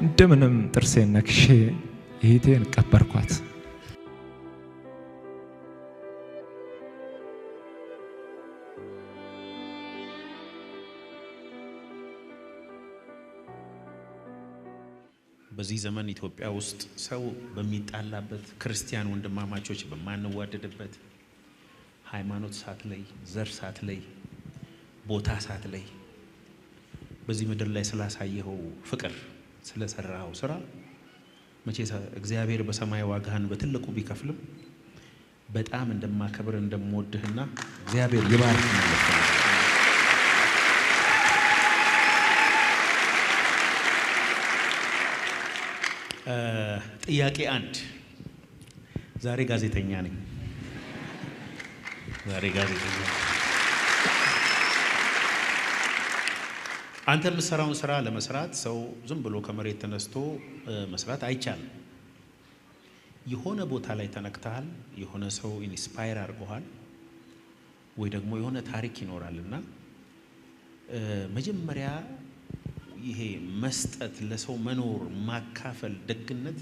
እንደምንም ጥርሴን ነክሼ እህቴን ቀበርኳት። በዚህ ዘመን ኢትዮጵያ ውስጥ ሰው በሚጣላበት ክርስቲያን ወንድማማቾች በማንዋደድበት ሃይማኖት ሳትለይ ዘር ሳትለይ ቦታ ሳትለይ በዚህ ምድር ላይ ስላሳየው ፍቅር ስለሰራው ስራ መቼ እግዚአብሔር በሰማይ ዋጋህን በትልቁ ቢከፍልም በጣም እንደማከብር እንደምወድህና እግዚአብሔር ይባርክ ማለት ነው። ጥያቄ 1 ዛሬ ጋዜጠኛ ነኝ። አንተ የምትሰራውን ስራ ለመስራት ሰው ዝም ብሎ ከመሬት ተነስቶ መስራት አይቻልም። የሆነ ቦታ ላይ ተነክተሃል፣ የሆነ ሰው ኢንስፓየር አድርጎሃል ወይ ደግሞ የሆነ ታሪክ ይኖራልና መጀመሪያ ይሄ መስጠት ለሰው መኖር ማካፈል ደግነት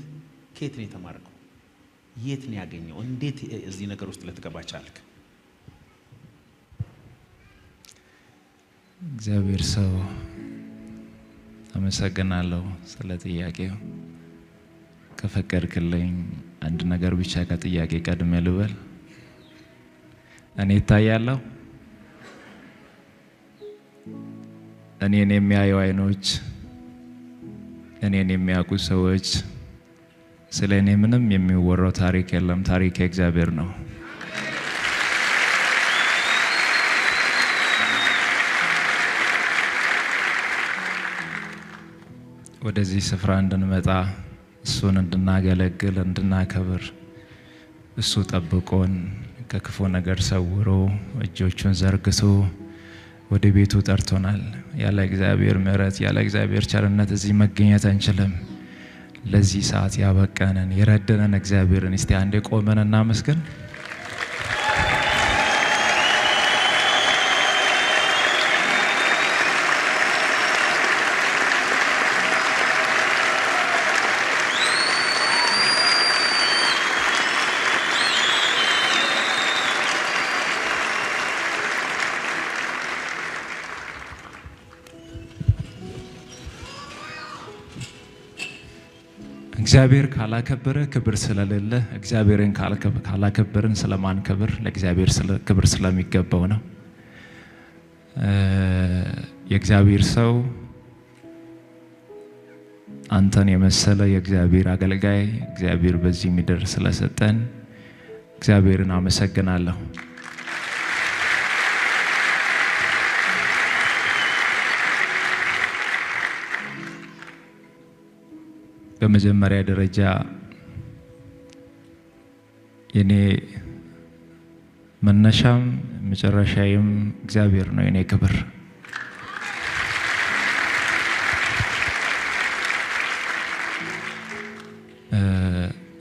ከየት ነው የተማርከው? የት ነው ያገኘው? እንዴት እዚህ ነገር ውስጥ ልትገባ ቻልክ? እግዚአብሔር ሰው አመሰግናለሁ ስለ ጥያቄው። ከፈቀድክልኝ አንድ ነገር ብቻ ከጥያቄ ቀድሜ ልበል። እኔ እታያለሁ? እኔን የሚያዩ አይኖች፣ እኔን የሚያውቁ ሰዎች፣ ስለ እኔ ምንም የሚወራው ታሪክ የለም። ታሪክ የእግዚአብሔር ነው። ወደዚህ ስፍራ እንድንመጣ እሱን እንድናገለግል እንድናከብር እሱ ጠብቆን ከክፉ ነገር ሰውሮ እጆቹን ዘርግቶ ወደ ቤቱ ጠርቶናል። ያለ እግዚአብሔር ምሕረት ያለ እግዚአብሔር ቸርነት እዚህ መገኘት አንችልም። ለዚህ ሰዓት ያበቃንን የረደነን እግዚአብሔርን እስቲ አንዴ ቆመን እናመስግን። እግዚአብሔር ካላከበረ ክብር ስለሌለ እግዚአብሔርን ካላከበርን ስለማንከብር ለእግዚአብሔር ክብር ስለሚገባው ነው። የእግዚአብሔር ሰው አንተን የመሰለ የእግዚአብሔር አገልጋይ እግዚአብሔር በዚህ ምድር ስለሰጠን እግዚአብሔርን አመሰግናለሁ። በመጀመሪያ ደረጃ የኔ መነሻም መጨረሻዬም እግዚአብሔር ነው። የኔ ክብር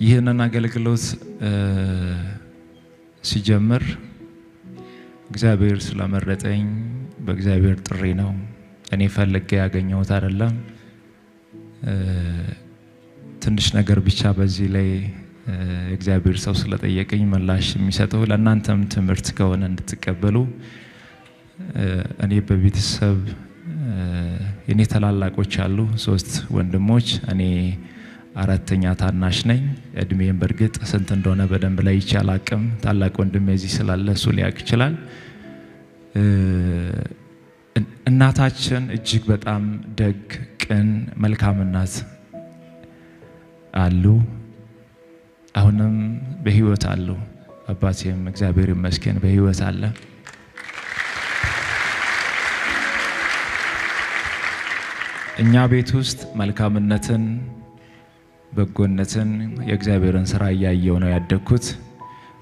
ይህንን አገልግሎት ሲጀምር እግዚአብሔር ስለመረጠኝ በእግዚአብሔር ጥሪ ነው። እኔ ፈልጌ ያገኘሁት አይደለም። ትንሽ ነገር ብቻ በዚህ ላይ እግዚአብሔር ሰው ስለጠየቀኝ ምላሽ የሚሰጠው ለእናንተም ትምህርት ከሆነ እንድትቀበሉ። እኔ በቤተሰብ የኔ ታላላቆች አሉ 3 ወንድሞች፣ እኔ 4ኛ ታናሽ ነኝ። እድሜም በርግጥ ስንት እንደሆነ በደንብ ላይ ይቻል አቅም ታላቅ ወንድሜ እዚህ ስላለ እሱ ሊያውቅ ይችላል። እናታችን እጅግ በጣም ደግ፣ ቅን፣ መልካም እናት አሉ። አሁንም በህይወት አሉ። አባቴም እግዚአብሔር ይመስገን በህይወት አለ። እኛ ቤት ውስጥ መልካምነትን፣ በጎነትን፣ የእግዚአብሔርን ስራ እያየው ነው ያደግኩት።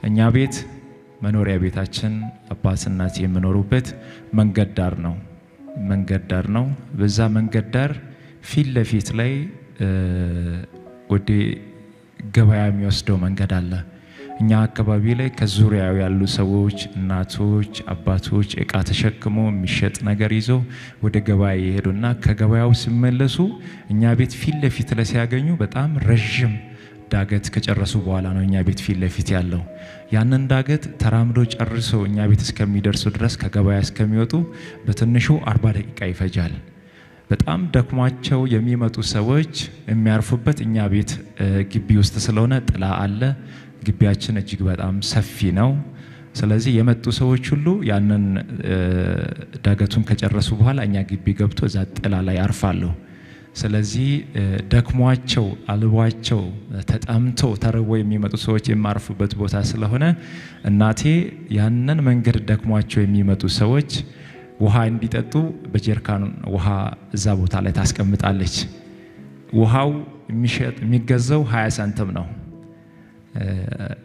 እኛ ቤት መኖሪያ ቤታችን አባት እናት የሚኖሩበት መንገድ ዳር ነው። በዛ መንገድ ዳር ፊት ለፊት ላይ ወደ ገበያ የሚወስደው መንገድ አለ። እኛ አካባቢ ላይ ከዙሪያው ያሉ ሰዎች እናቶች አባቶች እቃ ተሸክመው የሚሸጥ ነገር ይዘው ወደ ገበያ ይሄዱና ከገበያው ሲመለሱ እኛ ቤት ፊት ለፊት ላይ ሲያገኙ በጣም ረጅም ዳገት ከጨረሱ በኋላ ነው እኛ ቤት ፊት ለፊት ያለው ያንን ዳገት ተራምዶ ጨርሰው እኛ ቤት እስከሚደርሱ ድረስ ከገበያ እስከሚወጡ በትንሹ 40 ደቂቃ ይፈጃል። በጣም ደክሟቸው የሚመጡ ሰዎች የሚያርፉበት እኛ ቤት ግቢ ውስጥ ስለሆነ ጥላ አለ። ግቢያችን እጅግ በጣም ሰፊ ነው። ስለዚህ የመጡ ሰዎች ሁሉ ያንን ዳገቱን ከጨረሱ በኋላ እኛ ግቢ ገብቶ እዛ ጥላ ላይ ያርፋሉ። ስለዚህ ደክሟቸው አልቧቸው ተጣምተው ተርበው የሚመጡ ሰዎች የማርፉበት ቦታ ስለሆነ እናቴ ያንን መንገድ ደክሟቸው የሚመጡ ሰዎች ውሃ እንዲጠጡ በጀርካን ውሃ እዛ ቦታ ላይ ታስቀምጣለች። ውሃው የሚገዛው 20 ሳንቲም ነው።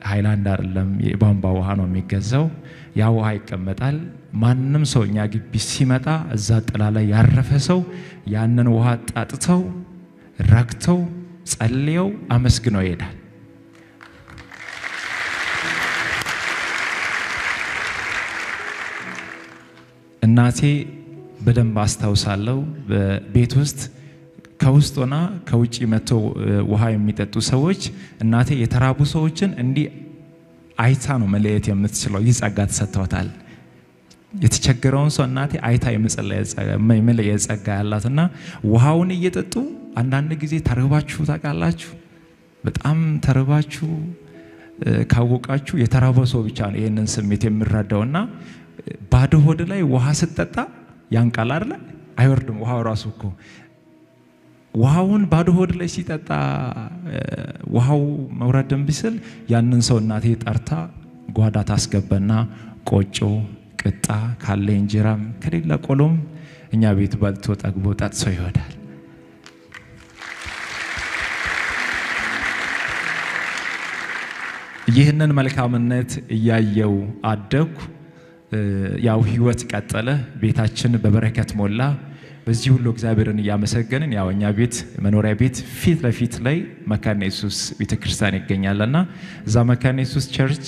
ሃይላንድ አይደለም፣ የቧንቧ ውሃ ነው የሚገዛው። ያ ውሃ ይቀመጣል። ማንም ሰው እኛ ግቢ ሲመጣ እዛ ጥላ ላይ ያረፈ ሰው ያንን ውሃ ጣጥተው ረክተው ጸልየው አመስግነው ይሄዳል። እናቴ በደንብ አስታውሳለሁ። በቤት ውስጥ ከውስጥ ሆና ከውጪ መጥተው ውሃ የሚጠጡ ሰዎች እናቴ የተራቡ ሰዎችን እንዲህ አይታ ነው መለየት የምትችለው። ይጸጋ ተሰጥቷታል። የተቸገረውን ሰው እናቴ አይታ የመለየት ጸጋ ያላትና ውሃውን እየጠጡ አንዳንድ ጊዜ ተርባችሁ ታውቃላችሁ። በጣም ተርባችሁ ካወቃችሁ የተራበው ሰው ብቻ ነው ይሄንን ስሜት የሚረዳውና ባዶ ሆድ ላይ ውሃ ስትጠጣ ያንቃል አይደል? አይወርድም ውሃው ራሱ እኮ ውሃውን ባዶ ሆድ ላይ ሲጠጣ ውሃው መውረድም ቢስል ያንን ሰው እናቴ ጠርታ ጓዳ ታስገበና ቆጮ ቅጣ ካለ እንጀራም ከሌላ ቆሎም እኛ ቤት በልቶ ጠግቦ ጠጥቶ ይወዳል። ይህንን መልካምነት እያየው አደኩ። ያው ህይወት ቀጠለ። ቤታችን በበረከት ሞላ። በዚህ ሁሉ እግዚአብሔርን እያመሰገንን ያው እኛ ቤት መኖሪያ ቤት ፊት ለፊት ላይ መካነ ኢየሱስ ቤተክርስቲያን ይገኛልና እዛ መካነ ኢየሱስ ቸርች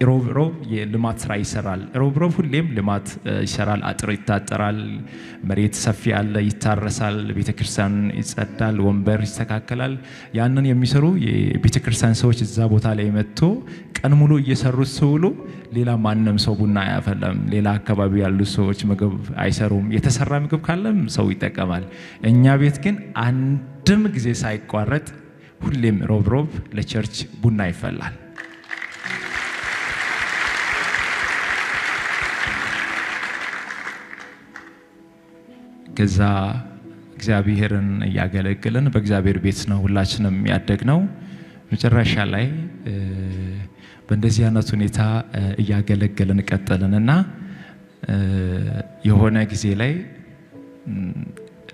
ሮብ የልማት ስራ ይሰራል። ሮብ ሁሌም ልማት ይሰራል። አጥር ይታጠራል፣ መሬት ሰፊ አለ ይታረሳል፣ ቤተክርስቲያን ይጸዳል፣ ወንበር ይስተካከላል። ያንን የሚሰሩ የቤተክርስቲያን ሰዎች እዛ ቦታ ላይ መጥቶ ቀን ሙሉ እየሰሩ ሲውሉ ሌላ ማንንም ሰው ቡና አያፈላም። ሌላ አካባቢ ያሉ ሰዎች ምግብ አይሰሩም። የተሰራ ምግብ ካለም ሰው ይጠቀማል። እኛ ቤት ግን አንድም ጊዜ ሳይቋረጥ ሁሌም ሮብ ለቸርች ቡና ይፈላል። ከዛ እግዚአብሔርን እያገለገልን በእግዚአብሔር ቤት ነው ሁላችንም ያደግነው። መጨረሻ ላይ በእንደዚህ አይነት ሁኔታ እያገለገልን ቀጠልንና የሆነ ጊዜ ላይ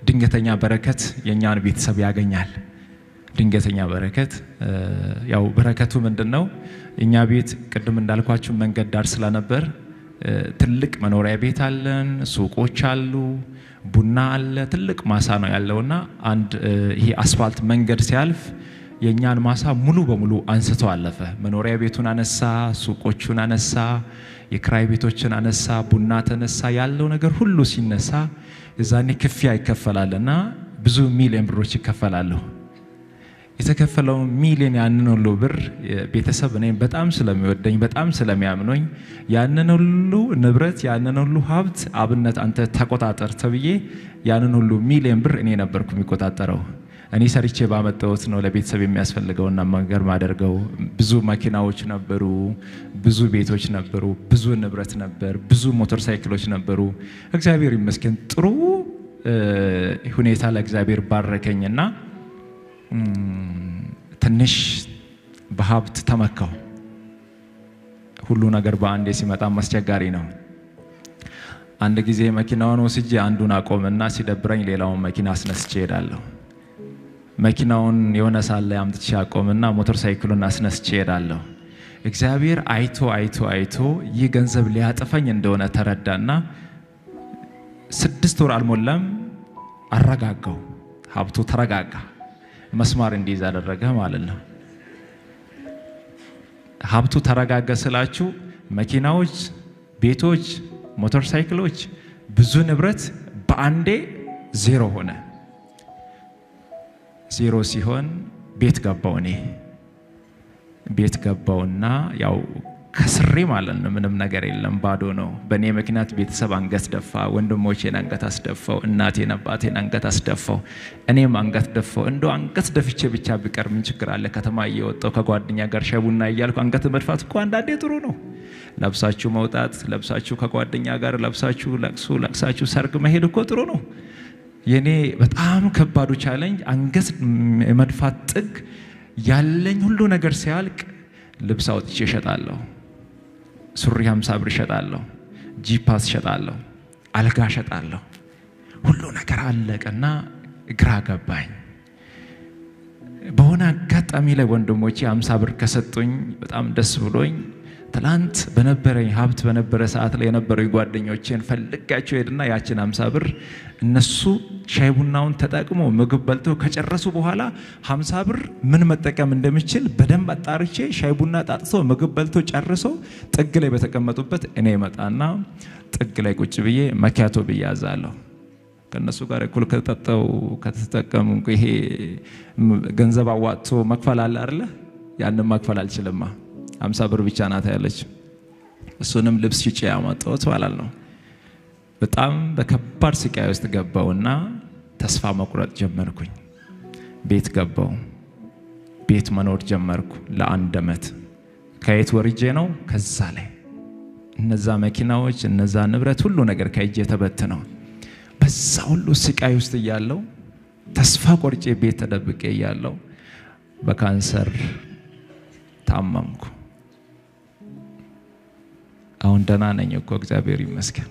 ድንገተኛ በረከት የኛን ቤተሰብ ያገኛል። ድንገተኛ በረከት ያው በረከቱ ምንድነው? እኛ ቤት ቅድም እንዳልኳችሁ መንገድ ዳር ስለነበር ትልቅ መኖሪያ ቤት አለን፣ ሱቆች አሉ፣ ቡና አለ፣ ትልቅ ማሳ ነው ያለውና አንድ ይሄ አስፋልት መንገድ ሲያልፍ የኛን ማሳ ሙሉ በሙሉ አንስቶ አለፈ። መኖሪያ ቤቱን አነሳ፣ ሱቆቹን አነሳ፣ የክራይ ቤቶችን አነሳ፣ ቡና ተነሳ። ያለው ነገር ሁሉ ሲነሳ እዛኔ ክፍያ ይከፈላልና ብዙ ሚሊዮን ብሮች ይከፈላሉ። የተከፈለው ሚሊዮን ያንን ሁሉ ብር ቤተሰብ እኔ በጣም ስለሚወደኝ በጣም ስለሚያምነኝ ያንን ሁሉ ንብረት ያንን ሁሉ ሀብት አብነት አንተ ተቆጣጠር ተብዬ ያንን ሁሉ ሚሊዮን ብር እኔ ነበርኩ የሚቆጣጠረው። እኔ ሰርቼ ባመጣሁት ነው ለቤተሰብ የሚያስፈልገውና መንገር ማደርገው። ብዙ መኪናዎች ነበሩ፣ ብዙ ቤቶች ነበሩ፣ ብዙ ንብረት ነበር፣ ብዙ ሞተር ሳይክሎች ነበሩ። እግዚአብሔር ይመስገን ጥሩ ሁኔታ ለእግዚአብሔር ባረከኝና ትንሽ በሀብት ተመካው። ሁሉ ነገር በአንዴ ሲመጣ አስቸጋሪ ነው። አንድ ጊዜ መኪናውን ወስጄ አንዱን አቆምና ሲደብረኝ ሌላውን መኪና አስነስቼ ሄዳለሁ። መኪናውን የሆነ ሳለ አምጥቼ አቆምና ሞተር ሳይክሉን አስነስቼ ሄዳለሁ። እግዚአብሔር አይቶ ይህ ገንዘብ ሊያጠፋኝ እንደሆነ ተረዳና 6 ወር አልሞላም አረጋጋው። ሀብቱ ተረጋጋ፣ መስማር እንዲይዝ አደረገ ማለት ነው። ሀብቱ ተረጋጋ ስላችሁ መኪናዎች፣ ቤቶች፣ ሞተር ሳይክሎች፣ ብዙ ንብረት በአንዴ ዜሮ ሆነ። ዜሮ ሲሆን ቤት ገባው። እኔ ቤት ገባውና ያው ከስሬ ማለት ነው። ምንም ነገር የለም፣ ባዶ ነው። በእኔ ምክንያት ቤተሰብ አንገት ደፋ። ወንድሞቼን አንገት አስደፋው። እናቴን አባቴን አንገት አስደፋው። እኔም አንገት ደፋው። እንደው አንገት ደፍቼ ብቻ ቢቀር ምን ችግር አለ? ከተማ እየወጣው ከጓደኛ ጋር ሻይ ቡና እያልኩ አንገት መድፋት እኮ አንዳንዴ ጥሩ ነው። ለብሳችሁ መውጣት፣ ለብሳችሁ ከጓደኛ ጋር ለብሳችሁ ለቅሳችሁ ሰርግ መሄድ እኮ ጥሩ ነው። የኔ በጣም ከባዱ ቻሌንጅ አንገት መድፋት ጥግ ያለኝ ሁሉ ነገር ሲያልቅ ልብስ አውጥቼ እሸጣለሁ። ሱሪ 50 ብር እሸጣለሁ። ጂፓስ እሸጣለሁ። አልጋ እሸጣለሁ። ሁሉ ነገር አለቀና ግራ ገባኝ። በሆነ አጋጣሚ ላይ ወንድሞቼ 50 ብር ከሰጡኝ በጣም ደስ ብሎኝ ትላንት በነበረኝ ሀብት በነበረ ሰዓት ላይ የነበረኝ ጓደኞቼን ፈልጋቸው ሄድና ያችን 50 ብር እነሱ ሻይ ቡናውን ተጠቅሞ ምግብ በልተው ከጨረሱ በኋላ 50 ብር ምን መጠቀም እንደምችል በደንብ አጣርቼ ሻይ ቡና ጣጥቶ ምግብ በልቶ ጨርሶ ጥግ ላይ በተቀመጡበት እኔ መጣና ጥግ ላይ ቁጭ ብዬ መኪያቶ ብዬ አዛለሁ። ከነሱ ጋር እኩል ከተጠጣው ከተጠቀሙ ይሄ ገንዘብ አዋጥቶ መክፈል አለ አይደለ? ያንን መክፈል አልችልማ። 50 ብር ብቻ ናት ያለች። እሱንም ልብስ ሽጬ ያመጣሁት ማለት ነው። በጣም በከባድ ስቃይ ውስጥ ገባውና ተስፋ መቁረጥ ጀመርኩኝ። ቤት ገባው። ቤት መኖር ጀመርኩ ለአንድ ዓመት። ከየት ወርጄ ነው? ከዛ ላይ እነዛ መኪናዎች እነዛ ንብረት ሁሉ ነገር ከእጄ ተበትነው በዛ ሁሉ ስቃይ ውስጥ እያለው ተስፋ ቆርጬ ቤት ተደብቄ እያለው በካንሰር ታመምኩ። አሁን ደህና ነኝ እኮ እግዚአብሔር ይመስገን።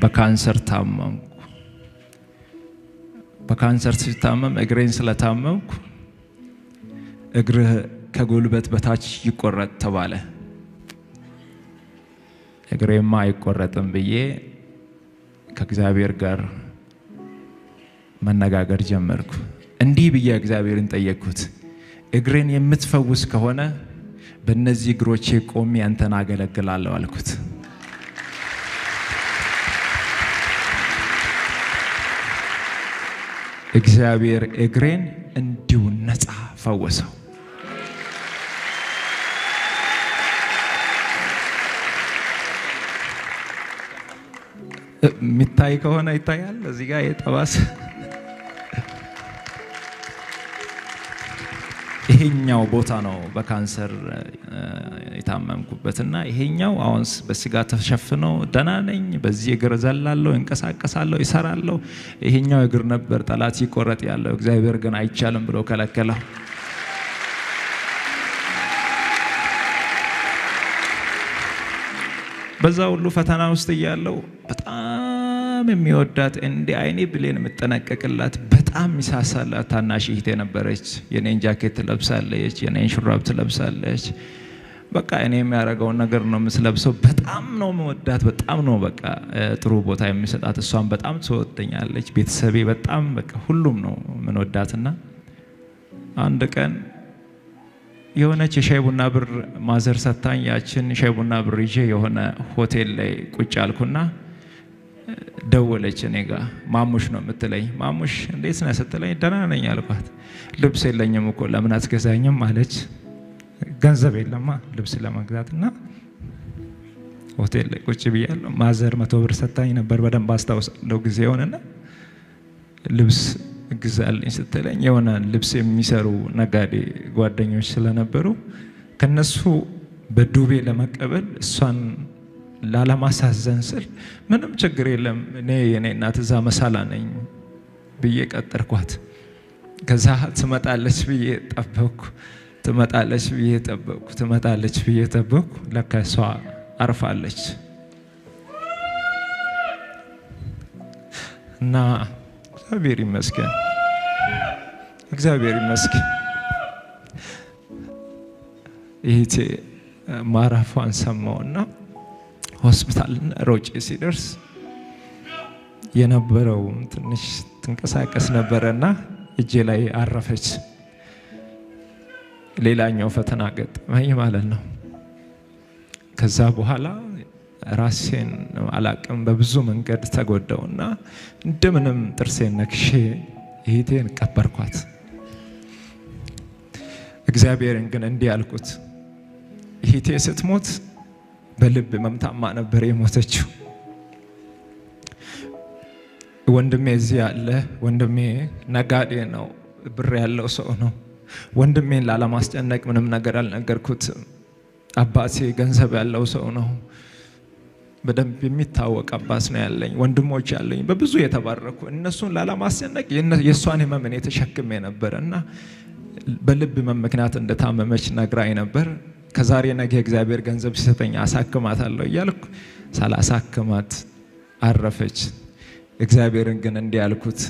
በካንሰር ታመምኩ። በካንሰር ሲታመም እግሬን ስለታመምኩ እግርህ ከጉልበት በታች ይቆረጥ ተባለ። እግሬማ አይቆረጥም ብዬ ከእግዚአብሔር ጋር መነጋገር ጀመርኩ። እንዲህ ብዬ እግዚአብሔርን ጠየቅኩት፣ እግሬን የምትፈውስ ከሆነ በእነዚህ እግሮቼ ቆሜ አንተን አገለግላለሁ አልኩት። እግዚአብሔር እግሬን እንዲሁ ነፃ ፈወሰው። የሚታይ ከሆነ ይታያል። እዚህ ጋር የጠባስ ይሄኛው ቦታ ነው በካንሰር የታመምኩበትና ይሄኛው አሁን በስጋ ተሸፍኖ ደህና ነኝ። በዚህ እግር ዘላለሁ፣ እንቀሳቀሳለሁ፣ ይሰራለሁ። ይሄኛው እግር ነበር ጠላት ይቆረጥ ያለው። እግዚአብሔር ግን አይቻልም ብሎ ከለከለው። በዛ ሁሉ ፈተና ውስጥ እያለው በጣም የሚወዳት እንደ አይኔ ብሌን የምጠነቀቅላት በጣም ሚሳሳላት ታናሽ እህቴ ነበረች። የኔን ጃኬት ትለብሳለች፣ የኔን ሹራብ ትለብሳለች። በቃ እኔ የሚያደርገውን ነገር ነው የምትለብሰው። በጣም ነው የምወዳት፣ በጣም ነው በቃ ጥሩ ቦታ የሚሰጣት። እሷን በጣም ትወደኛለች። ቤተሰቤ በጣም በቃ ሁሉም ነው የምንወዳትና አንድ ቀን የሆነች የሻይ ቡና ብር ማዘር ሰታኝ ያችን ሻይ ቡና ብር ይዤ የሆነ ሆቴል ላይ ቁጭ አልኩና ደወለች እኔ ጋር። ማሙሽ ነው የምትለኝ። ማሙሽ እንዴት ነህ ስትለኝ ደህና ነኝ አልኳት። ልብስ የለኝም እኮ ለምን አትገዛኝም አለች። ገንዘብ የለማ ልብስ ለመግዛትና ሆቴል ላይ ቁጭ ብያለሁ። ማዘር 100 ብር ሰታኝ ነበር፣ በደንብ አስታውሳለሁ ጊዜውንና ልብስ ግዛልኝ ስትለኝ የሆነ ልብስ የሚሰሩ ነጋዴ ጓደኞች ስለነበሩ ከነሱ በዱቤ ለመቀበል እሷን ላለማሳዘን ስል ምንም ችግር የለም እኔ የኔ እናት እዛ መሳላ ነኝ ብዬ ቀጠርኳት። ከዛ ትመጣለች ብዬ ጠበቅኩ፣ ትመጣለች ብዬ ጠበቅኩ፣ ትመጣለች ብዬ ጠበቅኩ። ለካ እሷ አርፋለች እና እግዚአብሔር ይመስገን፣ እግዚአብሔር ይመስገን። ይሄ ማራፏን ሰማውና ሆስፒታል ሮጬ ሲደርስ የነበረው ትንሽ ትንቀሳቀስ ነበርና እጄ ላይ አረፈች። ሌላኛው ፈተና ገጠመኝ ማለት ነው። ከዛ በኋላ ራሴን አላቅም በብዙ መንገድ ተጎዳውና እንደምንም ጥርሴን ነክሼ እህቴን ቀበርኳት። እግዚአብሔርን ግን እንዲህ አልኩት፣ እህቴ ስትሞት በልብ መምታማ ነበር የሞተችው። ወንድሜ እዚህ ያለ ወንድሜ ነጋዴ ነው፣ ብር ያለው ሰው ነው። ወንድሜን ላለማስጨነቅ ምንም ነገር አልነገርኩትም። አባቴ ገንዘብ ያለው ሰው ነው፣ በደንብ የሚታወቅ አባት ነው ያለኝ። ወንድሞች ያለኝ በብዙ የተባረኩ፣ እነሱን ላለማስጨነቅ የእሷን ህመም እኔ ተሸክሜ ነበርና በልብ ህመም ምክንያት እንደታመመች ነግራኝ ነበር። ከዛሬ ነገ እግዚአብሔር ገንዘብ ሲሰጠኝ አሳክማታለሁ እያልኩ ሳላሳክማት አረፈች። እግዚአብሔርን ግን እንዲህ አልኩት፣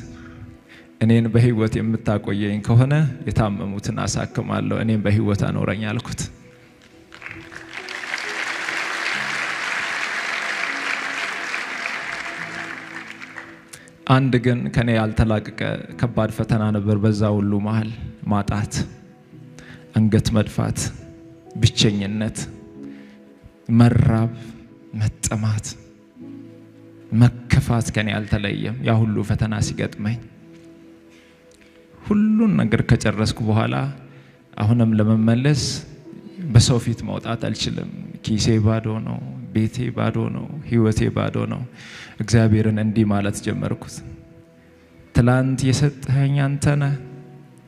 እኔን በህይወት የምታቆየኝ ከሆነ የታመሙትን አሳክማለሁ፣ እኔን በህይወት አኖረኝ አልኩት። አንድ ግን ከኔ ያልተላቀቀ ከባድ ፈተና ነበር። በዛ ሁሉ መሃል ማጣት፣ አንገት መድፋት፣ ብቸኝነት፣ መራብ፣ መጠማት፣ መከፋት ከኔ ያልተለየም። ያ ሁሉ ፈተና ሲገጥመኝ ሁሉን ነገር ከጨረስኩ በኋላ አሁንም ለመመለስ በሰው ፊት መውጣት አልችልም። ኪሴ ባዶ ነው፣ ቤቴ ባዶ ነው፣ ህይወቴ ባዶ ነው። እግዚአብሔርን እንዲህ ማለት ጀመርኩት፣ ትላንት የሰጠኸኝ አንተ ነህ፣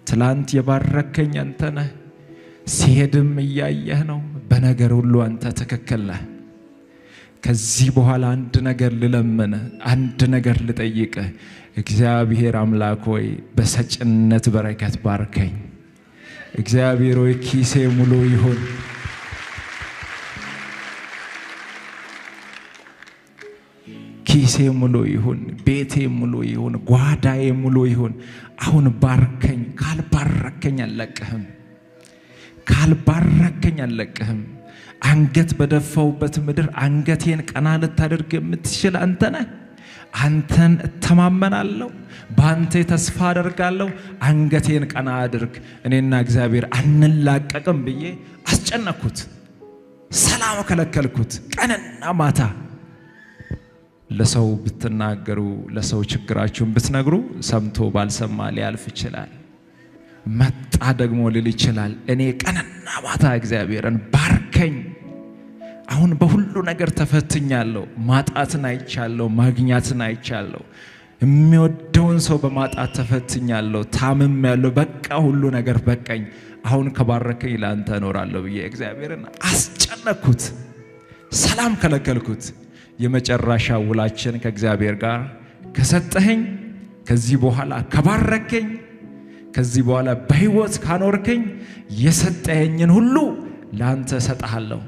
ትላንት የባረከኝ አንተ ነህ፣ ሲሄድም እያየህ ነው፣ በነገር ሁሉ አንተ ትክክል ነህ። ከዚህ በኋላ አንድ ነገር ልለምን፣ አንድ ነገር ልጠይቅ። እግዚአብሔር አምላክ ሆይ በሰጭነት በረከት ባርከኝ። እግዚአብሔር ሆይ ኪሴ ሙሉ ይሁን። ኪሴ ሙሉ ይሁን፣ ቤቴ ሙሉ ይሁን፣ ጓዳዬ ሙሉ ይሁን። አሁን ባርከኝ። ካልባረከኝ አልለቅህም፣ ካልባረከኝ አልለቅህም። አንገት በደፋውበት ምድር አንገቴን ቀና ልታደርግ የምትችል አንተ ነህ። አንተን እተማመናለሁ፣ በአንተ ተስፋ አደርጋለሁ። አንገቴን ቀና አድርግ፣ እኔና እግዚአብሔር አንላቀቅም ብዬ አስጨነኩት። ሰላም ከለከልኩት። ቀንና ማታ ለሰው ብትናገሩ፣ ለሰው ችግራችሁን ብትነግሩ ሰምቶ ባልሰማ ሊያልፍ ይችላል። መጣ ደግሞ ሊል ይችላል። እኔ ቀንና ማታ እግዚአብሔርን ባርከኝ። አሁን በሁሉ ነገር ተፈትኛለሁ። ማጣትን አይቻለሁ፣ ማግኛትን አይቻለሁ። የሚወደውን ሰው በማጣት ተፈትኛለሁ፣ ታምሜያለሁ። በቃ ሁሉ ነገር በቃኝ። አሁን ከባረከኝ ለአንተ እኖራለሁ ብዬ እግዚአብሔርን አስጨነኩት፣ ሰላም ከለከልኩት። የመጨረሻ ውላችን ከእግዚአብሔር ጋር ከሰጠኸኝ፣ ከዚህ በኋላ ከባረከኝ፣ ከዚህ በኋላ በህይወት ካኖርከኝ የሰጠኸኝን ሁሉ ለአንተ ሰጣለሁ፣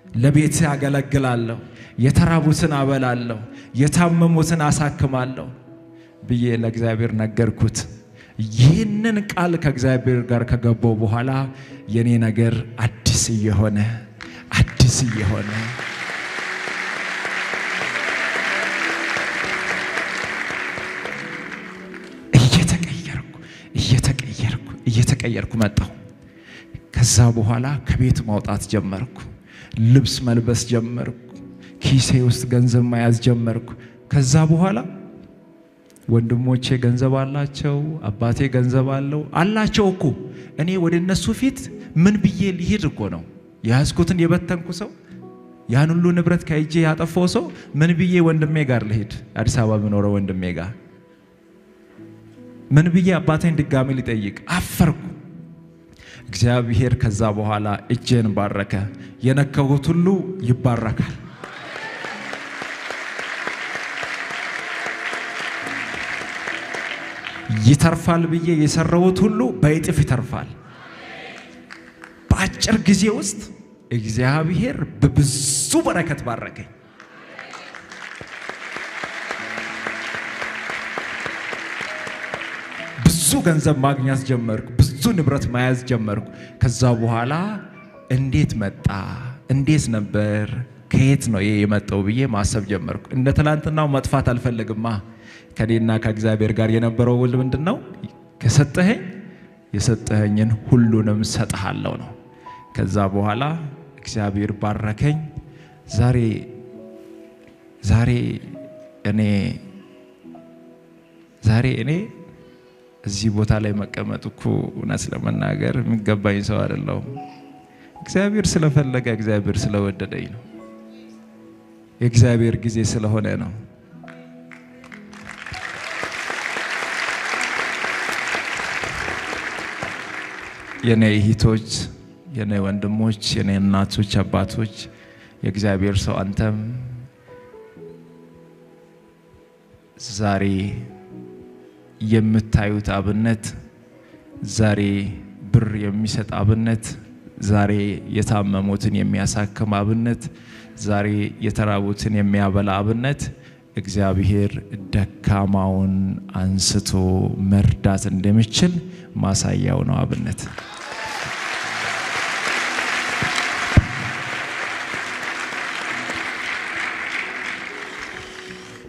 ለቤት ያገለግላለሁ፣ የተራቡትን አበላለሁ፣ የታመሙትን አሳክማለሁ ብዬ ለእግዚአብሔር ነገርኩት። ይህንን ቃል ከእግዚአብሔር ጋር ከገባው በኋላ የኔ ነገር አዲስ እየሆነ እየተቀየርኩ መጣሁ። ከዛ በኋላ ከቤት ማውጣት ጀመርኩ፣ ልብስ መልበስ ጀመርኩ፣ ኪሴ ውስጥ ገንዘብ መያዝ ጀመርኩ። ከዛ በኋላ ወንድሞቼ ገንዘብ አላቸው፣ አባቴ ገንዘብ አላቸው እኮ። እኔ ወደ እነሱ ፊት ምን ብዬ ልሄድ እኮ ነው የያዝኩትን የበተንኩ ሰው፣ ያን ሁሉ ንብረት ከእጄ ያጠፋው ሰው ምን ብዬ ወንድሜ ጋር ልሄድ? አዲስ አበባ የምኖረው ወንድሜ ጋር ምን ብዬ አባቴን ድጋሚ ሊጠይቅ? አፈርኩ። እግዚአብሔር ከዛ በኋላ እጄን ባረከ። የነካሁት ሁሉ ይባረካል። ይተርፋል ብዬ የሰራሁት ሁሉ በእጥፍ ይተርፋል። በአጭር ጊዜ ውስጥ እግዚአብሔር በብዙ በረከት ባረከኝ። ብዙ ገንዘብ ማግኘት ጀመርኩ፣ ብዙ ንብረት መያዝ ጀመርኩ። ከዛ በኋላ እንዴት መጣ? እንዴት ነበር? ከየት ነው ይሄ የመጣው ብዬ ማሰብ ጀመርኩ። እንደ ትላንትናው መጥፋት አልፈልግማ። ከኔና ከእግዚአብሔር ጋር የነበረው ውል ምንድነው? ከሰጠኸኝ የሰጠኸኝን ሁሉንም ሰጥሃለሁ ነው። ከዛ በኋላ እግዚአብሔር ባረከኝ። ዛሬ እኔ እዚህ ቦታ ላይ መቀመጥ እኮ እውነት ለመናገር የሚገባኝ ሰው አይደለሁም። እግዚአብሔር ስለፈለገ እግዚአብሔር ስለወደደኝ ነው። የእግዚአብሔር ጊዜ ስለሆነ ነው። የኔ እህቶች፣ የኔ ወንድሞች፣ የኔ እናቶች፣ አባቶች፣ የእግዚአብሔር ሰው አንተም ዛሬ የምታዩት አብነት፣ ዛሬ ብር የሚሰጥ አብነት፣ ዛሬ የታመሙትን የሚያሳክም አብነት፣ ዛሬ የተራቡትን የሚያበላ አብነት እግዚአብሔር ደካማውን አንስቶ መርዳት እንደሚችል ማሳያው ነው አብነት።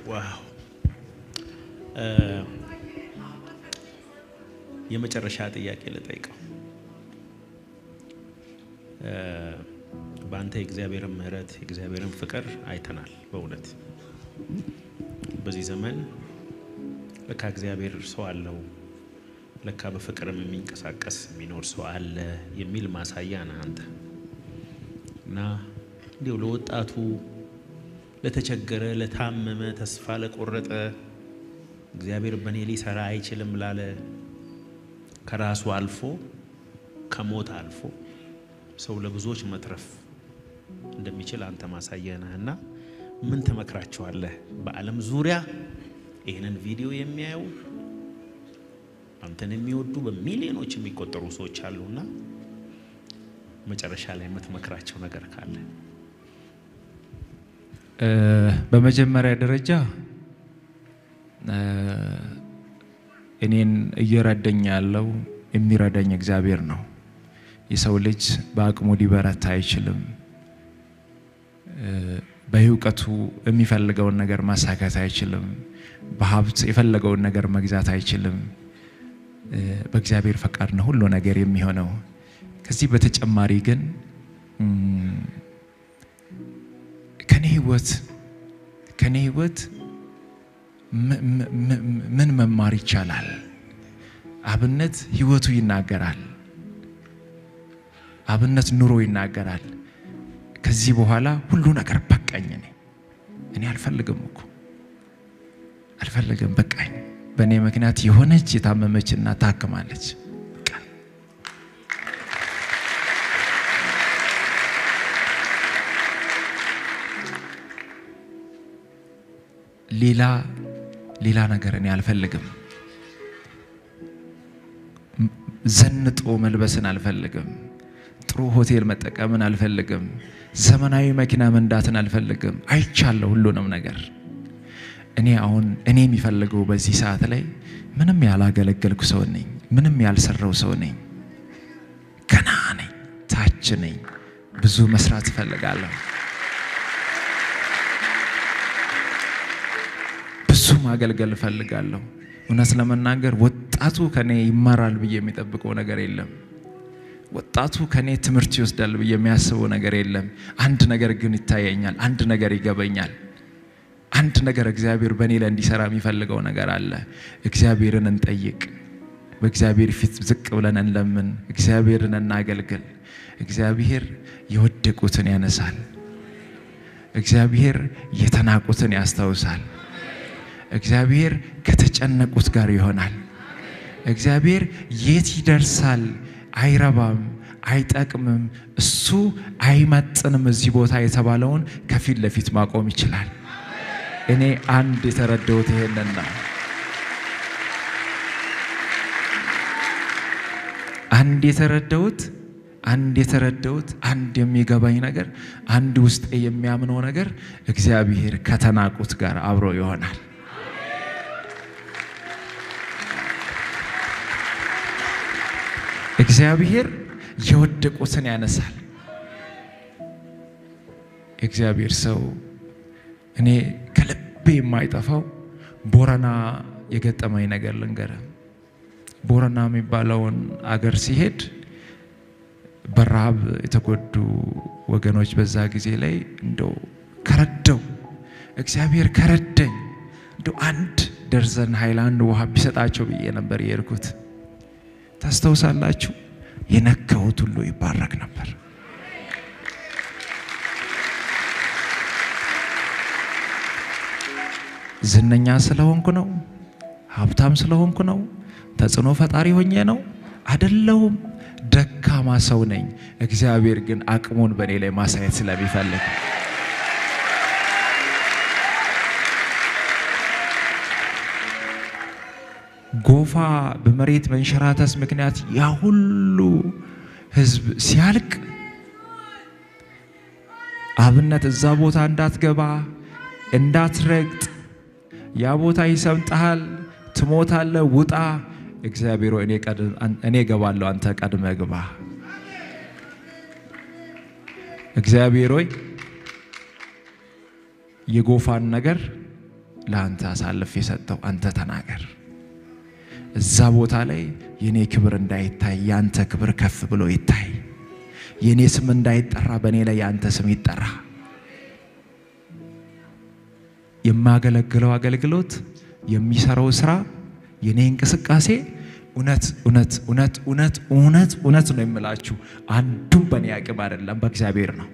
ዋው! የመጨረሻ ጥያቄ ልጠይቀው። በአንተ የእግዚአብሔርን ምሕረት የእግዚአብሔርን ፍቅር አይተናል። በእውነት በዚህ ዘመን ለካ እግዚአብሔር ሰው አለው፣ ለካ በፍቅርም የሚንቀሳቀስ የሚኖር ሰው አለ የሚል ማሳያ ነህ አንተ። እና እንዲሁ ለወጣቱ፣ ለተቸገረ፣ ለታመመ፣ ተስፋ ለቆረጠ፣ እግዚአብሔር በኔ ሊሰራ አይችልም ላለ፣ ከራሱ አልፎ ከሞት አልፎ ሰው ለብዙዎች መትረፍ እንደሚችል አንተ ማሳያ ነህና ምን ተመክራቸዋለህ? በዓለም ዙሪያ ይህንን ቪዲዮ የሚያዩ አንተን የሚወዱ በሚሊዮኖች የሚቆጠሩ ሰዎች አሉና መጨረሻ ላይ የምትመክራቸው ነገር ካለ? በመጀመሪያ ደረጃ እኔን እየረዳኝ ያለው የሚረዳኝ እግዚአብሔር ነው። የሰው ልጅ በአቅሙ ሊበረታ አይችልም። በእውቀቱ የሚፈልገውን ነገር ማሳካት አይችልም። በሀብት የፈለገውን ነገር መግዛት አይችልም። በእግዚአብሔር ፈቃድ ነው ሁሉ ነገር የሚሆነው። ከዚህ በተጨማሪ ግን ከኔ ህይወት ምን መማር ይቻላል? አብነት ህይወቱ ይናገራል። አብነት ኑሮ ይናገራል። ከዚህ በኋላ ሁሉ ነገር በቃኝ። እኔ አልፈልግም በቃኝ። በእኔ ምክንያት የሆነች የታመመችና ታክማለች። ሌላ ነገር እኔ አልፈልግም። ዘንጦ መልበስን አልፈልግም። ጥሩ ሆቴል መጠቀምን አልፈልግም። ዘመናዊ መኪና መንዳትን አልፈልግም። አይቻለሁ ሁሉንም ነገር። እኔ የሚፈልገው በዚህ ሰዓት ላይ ምንም ያላገለገልኩ ሰው ነኝ። ምንም ያልሰራው ሰው ነኝ። ገና ነኝ፣ ታች ነኝ። ብዙ መስራት እፈልጋለሁ። ብዙ ማገልገል እፈልጋለሁ። እውነት ለመናገር ወጣቱ ከኔ ይማራል ብዬ የሚጠብቀው ነገር የለም። ወጣቱ ከኔ ትምህርት ይወስዳል ብዬ የሚያስበው ነገር የለም። አንድ ነገር ግን ይታየኛል። አንድ ነገር ይገበኛል። አንድ ነገር እግዚአብሔር በእኔ ላይ እንዲሰራ የሚፈልገው ነገር አለ። እግዚአብሔርን እንጠይቅ። በእግዚአብሔር ፊት ዝቅ ብለን እንለምን። እግዚአብሔርን እናገልግል። እግዚአብሔር የወደቁትን ያነሳል። እግዚአብሔር የተናቁትን ያስታውሳል። እግዚአብሔር ከተጨነቁት ጋር ይሆናል። እግዚአብሔር የት ይደርሳል? አይረባም፣ አይጠቅምም፣ እሱ አይመጥንም እዚህ ቦታ የተባለውን ከፊት ለፊት ማቆም ይችላል። እኔ አንድ የተረዳሁት ይሄንን ነው። አንድ የተረዳሁት አንድ የሚገባኝ ነገር፣ አንድ ውስጥ የሚያምነው ነገር እግዚአብሔር ከተናቁት ጋር አብሮ ይሆናል። እግዚአብሔር የወደቁትን ያነሳል። የእግዚአብሔር ሰው እኔ ከልቤ የማይጠፋው ቦረና የገጠመኝ ነገር ልንገርህ። ቦረና የሚባለውን አገር ሲሄድ በረሃብ የተጎዱ ወገኖች በዛ ጊዜ ላይ እንደው ከረደው እግዚአብሔር ከረደኝ እንደው 1 ደርዘን ሃይላንድ ውሃ ቢሰጣቸው ብዬ ነበር የሄድኩት። ታስተውሳላችሁ? የነካሁት ሁሉ ይባረክ ነበር። ዝነኛ ስለሆንኩ ነው? ሀብታም ስለሆንኩ ነው? ተጽዕኖ ፈጣሪ ሆኜ ነው? አይደለሁም። ደካማ ሰው ነኝ። እግዚአብሔር ግን አቅሙን በእኔ ላይ ማሳየት ስለሚፈልግ ጎፋ በመሬት መንሸራተት ምክንያት ያ ሁሉ ህዝብ ሲያልቅ አብነት እዛ ቦታ እንዳትገባ እንዳትረግጥ፣ ያ ቦታ ይሰምጣል፣ ትሞታለህ፣ ውጣ። እግዚአብሔር ሆይ እኔ እገባለሁ፣ አንተ ቀድመህ ግባ። እግዚአብሔር ሆይ የጎፋን ነገር ለአንተ አሳልፍ የሰጠው አንተ ተናገር። እዛ ቦታ ላይ የኔ ክብር እንዳይታይ ያንተ ክብር ከፍ ብሎ ይታይ። የኔ ስም እንዳይጠራ በኔ ላይ ያንተ ስም ይጠራ። የማገለግለው አገልግሎት፣ የሚሰራው ስራ፣ የኔ እንቅስቃሴ እውነት ነው የምላችሁ። አንዱም በኔ አቅም አይደለም፣ በእግዚአብሔር ነው።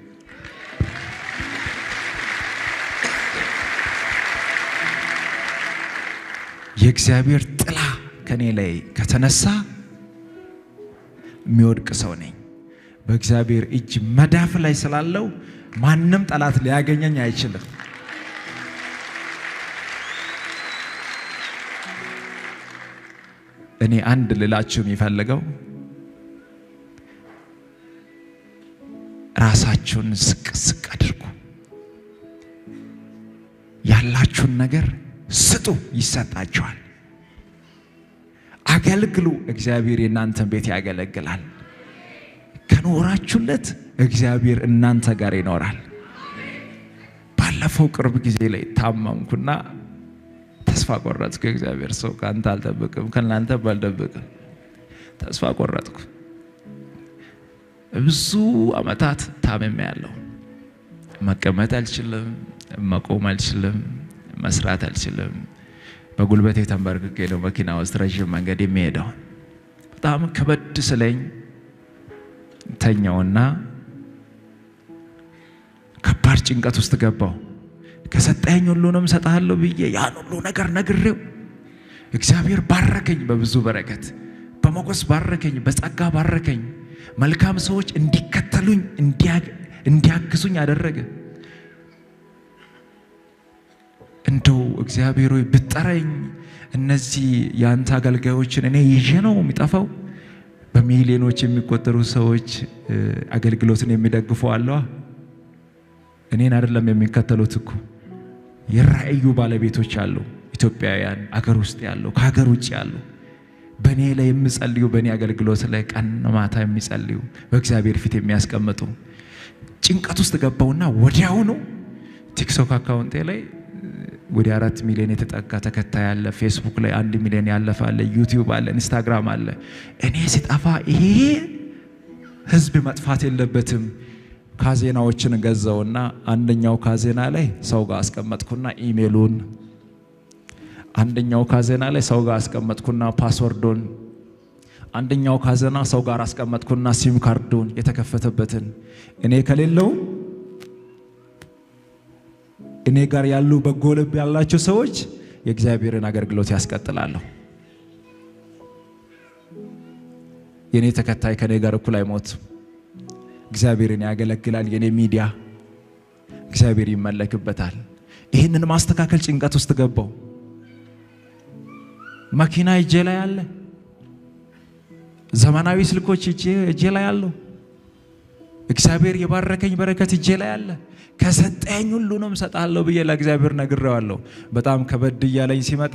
የእግዚአብሔር ጥላ ከኔ ላይ ከተነሳ የሚወድቅ ሰው ነኝ። በእግዚአብሔር እጅ መዳፍ ላይ ስላለው ማንም ጠላት ሊያገኘኝ አይችልም። እኔ አንድ ልላችሁ የሚፈልገው ራሳችሁን ዝቅ አድርጉ። ያላችሁን ነገር ስጡ፣ ይሰጣችኋል። አገልግሉ፣ እግዚአብሔር የእናንተን ቤት ያገለግላል። ከኖራችሁለት እግዚአብሔር እናንተ ጋር ይኖራል። ባለፈው ቅርብ ጊዜ ላይ ታመምኩና ተስፋ ቆረጥኩ። እግዚአብሔር ሰው ካንተ አልጠብቅም፣ ከናንተ ባልጠብቅም ተስፋ ቆረጥኩ። ብዙ አመታት ታመሜያለሁ። መቀመጥ አልችልም፣ መቆም አልችልም፣ መስራት አልችልም። በጉልበቴ ተንበርክኬ ነው መኪና ውስጥ ረጅም መንገድ የሚሄደው። በጣም ከበድ ስለኝ ተኛውና ከባድ ጭንቀት ውስጥ ገባው። ከሰጠኝ ሁሉንም ሰጣለሁ ብዬ ያን ሁሉ ነገር ነግሬው እግዚአብሔር ባረከኝ። በብዙ በረከት በመጎስ ባረከኝ፣ በጸጋ ባረከኝ። መልካም ሰዎች እንዲከተሉኝ እንዲያግዙኝ አደረገ። እንደው እግዚአብሔር ሆይ ብጠራኝ እነዚህ ያንተ አገልጋዮችን እኔ ይዤ ነው የሚጠፋው። በሚሊዮኖች የሚቆጠሩ ሰዎች አገልግሎትን የሚደግፉ አሉ። እኔን አይደለም የሚከተሉት እኮ የራእዩ ባለቤቶች አሉ። ኢትዮጵያውያን አገር ውስጥ ያሉ ከሀገር ውጭ ያሉ በኔ ላይ የሚጸልዩ በኔ አገልግሎት ላይ ቀን ማታ የሚጸልዩ በእግዚአብሔር ፊት የሚያስቀምጡ። ጭንቀት ውስጥ ገባውና ወዲያውኑ ቲክቶክ አካውንቴ ላይ ወደ 4 ሚሊዮን የተጠጋ ተከታይ አለ። ፌስቡክ ላይ 1 ሚሊዮን ያለፈ አለ። ዩቲዩብ አለ፣ ኢንስታግራም አለ። እኔ ሲጠፋ ይሄ ህዝብ መጥፋት የለበትም። ካዜናዎችን ገዛውና አንደኛው ካዜና ላይ ሰው ጋር አስቀመጥኩና ኢሜሉን፣ አንደኛው ካዜና ላይ ሰው ጋር አስቀመጥኩና ፓስወርዱን፣ አንደኛው ካዜና ሰው ጋር አስቀመጥኩና ሲም ካርዱን የተከፈተበትን። እኔ ከሌለው እኔ ጋር ያሉ በጎ ልብ ያላቸው ሰዎች የእግዚአብሔርን አገልግሎት ያስቀጥላሉ። የኔ ተከታይ ከኔ ጋር እኩል አይሞት። እግዚአብሔርን ያገለግላል። የኔ ሚዲያ እግዚአብሔር ይመለክበታል። ይህንን ማስተካከል ጭንቀት ውስጥ ገባው። መኪና እጄ ላይ አለ፣ ዘመናዊ ስልኮች እጄ ላይ አሉ። እግዚአብሔር የባረከኝ በረከት እጄ ላይ አለ። ከሰጠኝ ሁሉንም ሰጣለሁ ብዬ ለእግዚአብሔር ነግሬዋለሁ። በጣም ከበድ እያለኝ ሲመጣ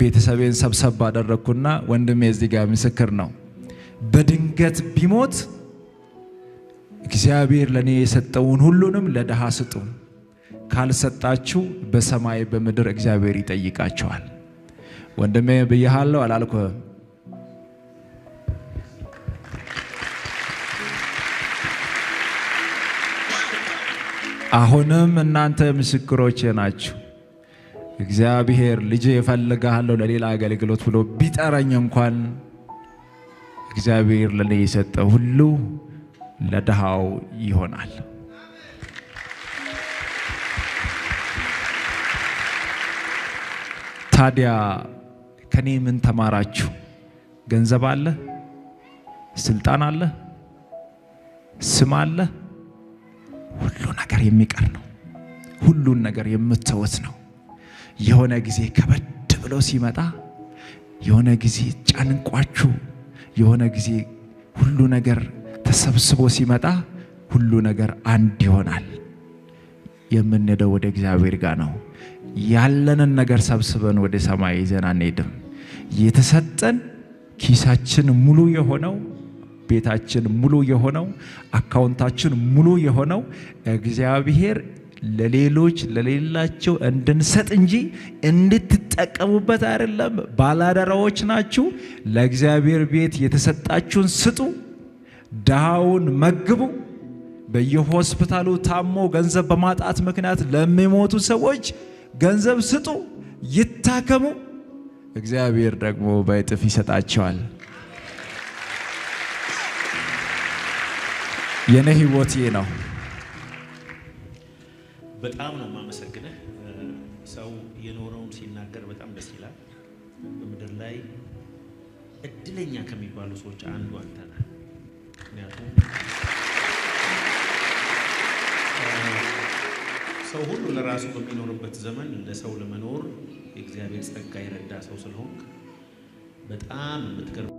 ቤተሰቤን ሰብሰብ አደረኩና ወንድሜ እዚህ ጋር ምስክር ነው፣ በድንገት ቢሞት እግዚአብሔር ለኔ የሰጠውን ሁሉንም ለድሃ ስጡ ካልሰጣችሁ በሰማይ በምድር እግዚአብሔር ይጠይቃችኋል ወንድሜ ብያለሁ አላልኩም አሁንም እናንተ ምስክሮች ናችሁ እግዚአብሔር ልጅ ይፈልጋለሁ ለሌላ አገልግሎት ብሎ ቢጠራኝ እንኳን እግዚአብሔር ለኔ የሰጠው ሁሉ ለድሃው ይሆናል ታዲያ ከኔ ምን ተማራችሁ ገንዘብ አለ ስልጣን አለ ስም አለ ሁሉ ነገር የሚቀር ነው ሁሉ ነገር የምትተውት ነው የሆነ ጊዜ ከበድ ብሎ ሲመጣ የሆነ ጊዜ ጫንቋችሁ የሆነ ጊዜ ሁሉ ነገር ተሰብስቦ ሲመጣ ሁሉ ነገር አንድ ይሆናል የምንሄደው ወደ እግዚአብሔር ጋር ነው ያለንን ነገር ሰብስበን ወደ ሰማይ ይዘን አንሄድም የተሰጠን ኪሳችን ሙሉ የሆነው ቤታችን ሙሉ የሆነው አካውንታችን ሙሉ የሆነው እግዚአብሔር ለሌሎች ለሌላቸው እንድንሰጥ እንጂ እንድትጠቀሙበት አይደለም ባላደራዎች ናችሁ ለእግዚአብሔር ቤት የተሰጣችሁን ስጡ ዳውን መግቡ በየሆስፒታሉ ታሞ ገንዘብ በማጣት ምክንያት ለሚሞቱ ሰዎች ገንዘብ ስጡ ይታከሙ እግዚአብሔር ደግሞ በእጥፍ ይሰጣቸዋል የኔ ህይወት ነው በጣም ነው ማመሰግነህ ሰው የኖረውን ሲናገር በጣም ደስ ይላል በመድር ላይ እድለኛ ከሚባሉ ሰዎች አንዱ አንተ ነህ ምክንያቱም ሰው ሁሉ ለራሱ በሚኖርበት ዘመን ለሰው ለመኖር የእግዚአብሔር ጸጋ ይረዳ ሰው ስለሆንክ በጣም የምትገርም